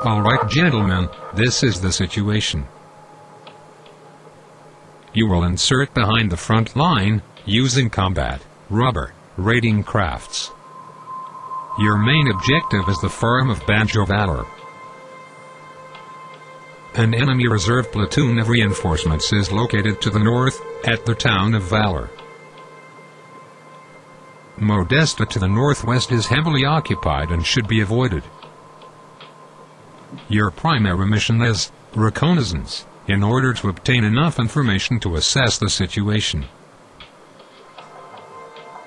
Alright gentlemen, this is the situation. You will insert behind the front line, using combat, rubber, raiding crafts. Your main objective is the farm of Banjo Valor. An enemy reserve platoon of reinforcements is located to the north, at the town of Valor. Modesta to the northwest is heavily occupied and should be avoided. Your primary mission is reconnaissance, in order to obtain enough information to assess the situation.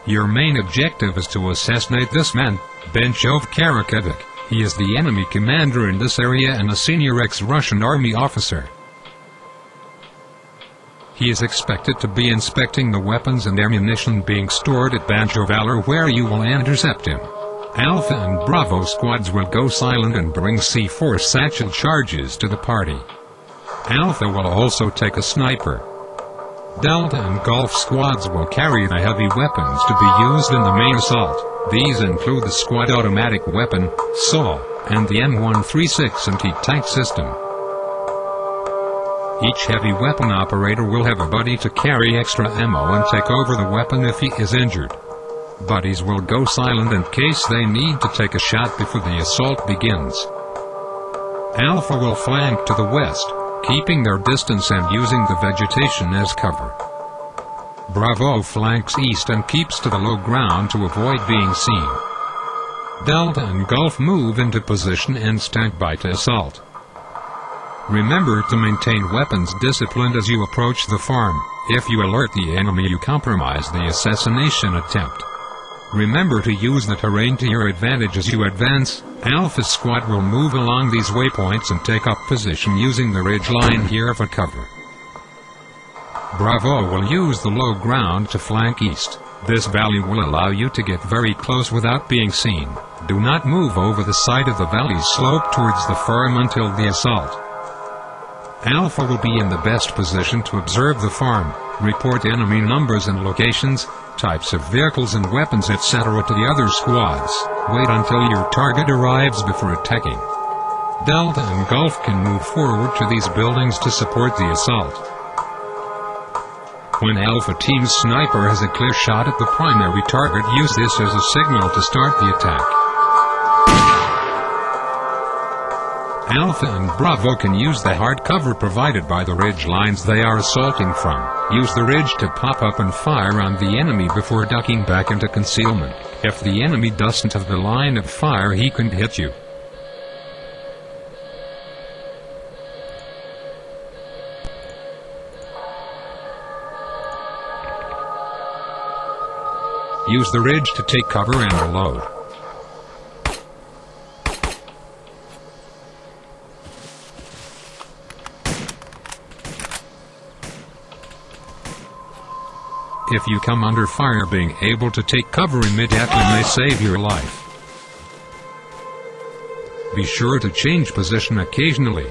Your main objective is to assassinate this man, Banjo Valor. He is the enemy commander in this area and a senior ex-Russian army officer. He is expected to be inspecting the weapons and ammunition being stored at Banjo Valor, where you will intercept him. Alpha and Bravo squads will go silent and bring C4 satchel charges to the party. Alpha will also take a sniper. Delta and Golf squads will carry the heavy weapons to be used in the main assault. These include the squad automatic weapon, SAW, and the M136 anti-tank system. Each heavy weapon operator will have a buddy to carry extra ammo and take over the weapon if he is injured. Buddies will go silent in case they need to take a shot before the assault begins. Alpha will flank to the west, keeping their distance and using the vegetation as cover. Bravo flanks east and keeps to the low ground to avoid being seen. Delta and Golf move into position and stand by to assault. Remember to maintain weapons discipline as you approach the farm. If you alert the enemy, you compromise the assassination attempt. Remember to use the terrain to your advantage as you advance. Alpha squad will move along these waypoints and take up position using the ridge line here for cover. Bravo will use the low ground to flank east. This valley will allow you to get very close without being seen. Do not move over the side of the valley slope towards the farm until the assault. Alpha will be in the best position to observe the farm, report enemy numbers and locations, types of vehicles and weapons etc. to the other squads. Wait until your target arrives before attacking. Delta and Golf can move forward to these buildings to support the assault. When Alpha Team's sniper has a clear shot at the primary target, use this as a signal to start the attack. Alpha and Bravo can use the hard cover provided by the ridge lines they are assaulting from. Use the ridge to pop up and fire on the enemy before ducking back into concealment. If the enemy doesn't have the line of fire, he can hit you. Use the ridge to take cover and reload. If you come under fire, being able to take cover immediately may save your life. Be sure to change position occasionally.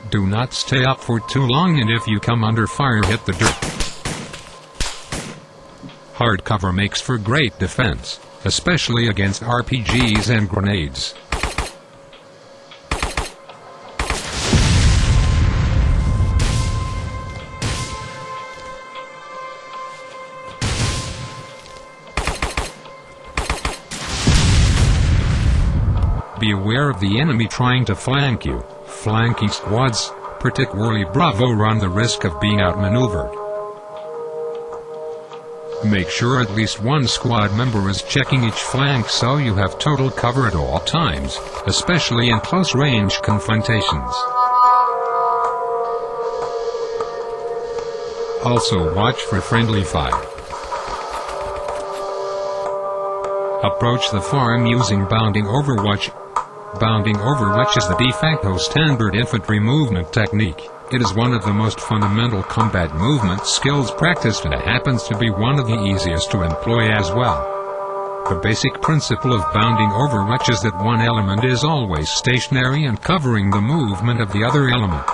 Do not stay up for too long, and if you come under fire, hit the dirt. Hard cover makes for great defense, especially against RPGs and grenades. Be aware of the enemy trying to flank you. Flanking squads, particularly Bravo, run the risk of being outmaneuvered. Make sure at least one squad member is checking each flank so you have total cover at all times, especially in close-range confrontations. Also watch for friendly fire. Approach the farm using bounding overwatch. Bounding overwatch is the de facto standard infantry movement technique. It is one of the most fundamental combat movement skills practiced, and it happens to be one of the easiest to employ as well. The basic principle of bounding overwatch is that one element is always stationary and covering the movement of the other element.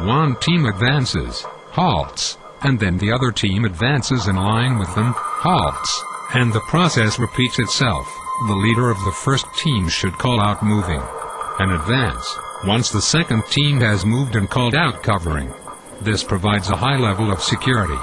One team advances, halts, and then the other team advances in line with them, halts. and the process repeats itself. The leader of the first team should call out moving and advance once the second team has moved and called out covering. This provides a high level of security.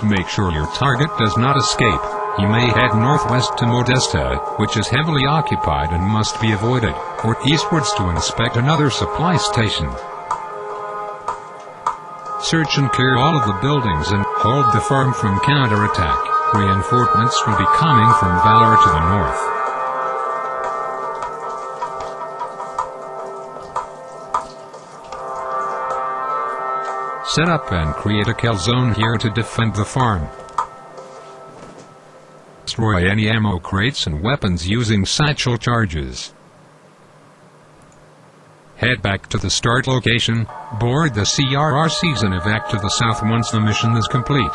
Make sure your target does not escape. He may head northwest to Modesta, which is heavily occupied and must be avoided, or eastwards to inspect another supply station. Search and clear all of the buildings and hold the farm from counterattack. Reinforcements will be coming from Valor to the north. Set up and create a kill zone here to defend the farm. Destroy any ammo crates and weapons using satchel charges. Head back to the start location, board the CRRCs and evac to the south once the mission is complete.